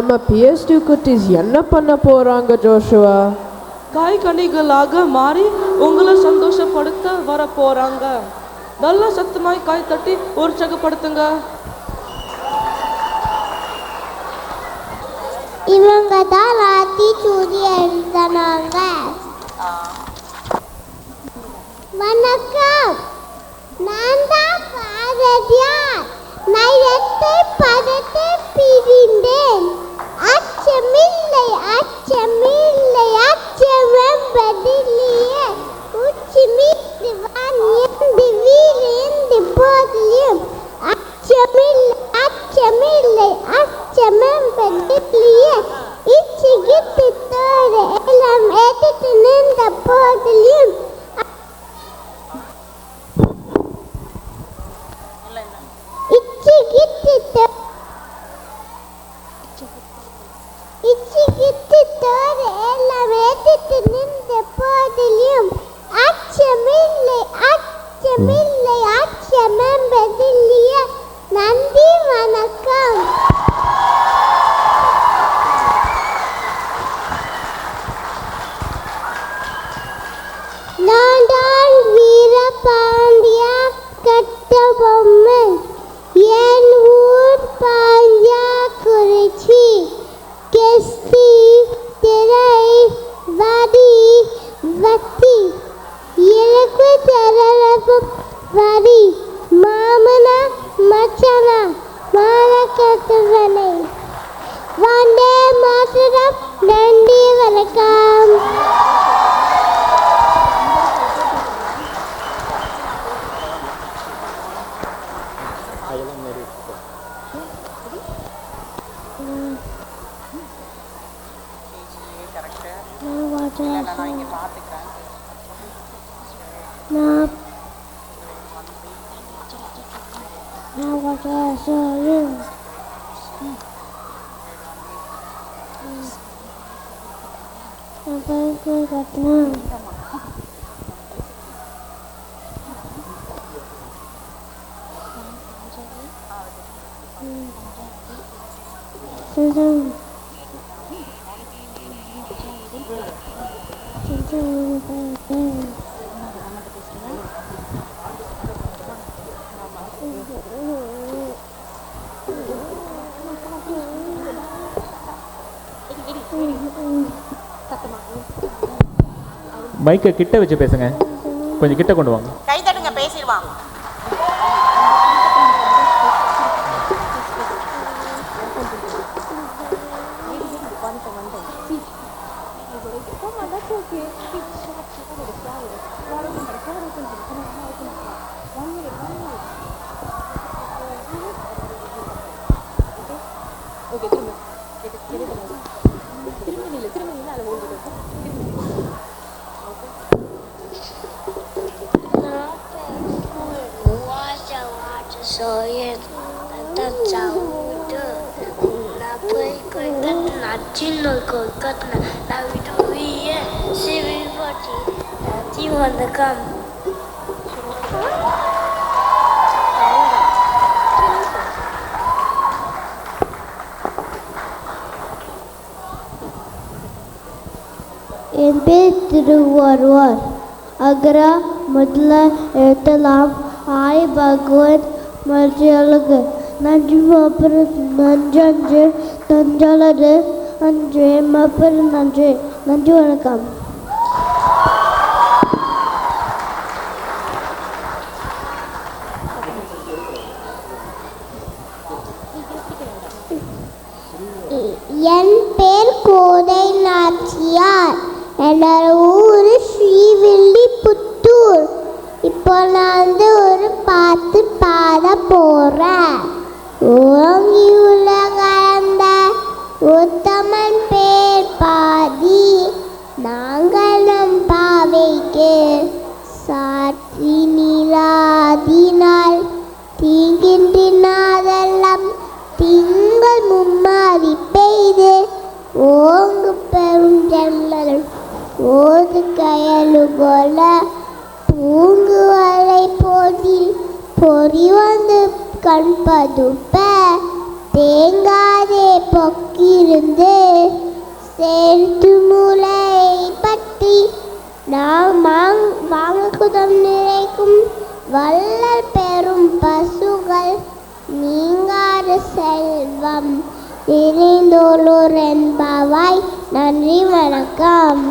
நம்ம பிஎஸ்டி குட்டீஸ் என்ன பண்ண போறாங்க ஜோஷுவா? காய்கனிகளாக மாறி உங்களை சந்தோஷப்படுத்த வர போறாங்க. நல்ல சத்தமாய் கை தட்டி உற்சாகப்படுத்துங்க. இவங்க தான் ராத்தி சூடி எழுதினாங்க. வணக்கம், நான் தான் பாரதியார். நான் எட்டை பதத்தை பிரிந்தேன். அச்சமில்லை அச்சமில்லை அச்சமென்பதில்லையே. உச்சி மீது வானியந்து வீரேந்து போதிலும் அச்சமில்லை அச்சமில்லை அச்சமென்பதில்லையே. இச்சி கிட்டு தோற எல்லாம் எடுத்து நின்ற போதிலும் அச்சமில்லை அச்சமில்லை அச்சமென்பதில்லையே. நன்றி, வணக்கம். நான் தான் வீரபாண்டியா கட்டபொம்மன். என் ஊர் பாஞ்சாக்குறிச்சி. கெஸ்தி திரை வடி வத்தி எனக்கு தரப்பு வரி மாமனா மச்சனா மாலக்கத்துவனை. வந்தே மாதரம். நன்றி, வணக்கம். மைக்கை கிட்ட வச்சு பேசுங்க, கொஞ்சம் கிட்ட கொண்டு வாங்க. கை தட்டுங்க, பேசிடுவாங்க. என் பேர் திருவாரூர். அகரா முதல எழுத்தலாம் ஆய் பகவன் மர்ஜியலுக்கு நன்றி அப்புறம் நஞ்சு தஞ்சலது அன்று அப்புறம் நன்றி. நன்றி, வணக்கம். என் பேர் கோதை நாச்சியார். என்னோட ஊர் ஸ்ரீவில்லிபுத்தூர். இப்போ நான் ஒரு பாட்டு பாட போறேன். ஓங்கி உலகளந்த உத்தமன் பேர் பாதி நாங்கள் நம் பாவைக்கு சாற்றி நீராதினால் தீங்கின்றினாதெல்லாம் திங்கள் மும்மாறி பெய்து ஓங்கு பெரும் ஜன்னல் ஓது கயலு போல பூங்கு வலை போதில் பொறி வந்து கண்பதுப்ப தேங்காதே பொக்கிருந்து சேர்த்து மூளை பற்றி நாம் வாங்குதம் நிறைக்கும் வள்ளல் பெறும் பசுகள் நீங்காத செல்வம் நிறைந்தோளூர் என்பவாய். நன்றி, வணக்கம்.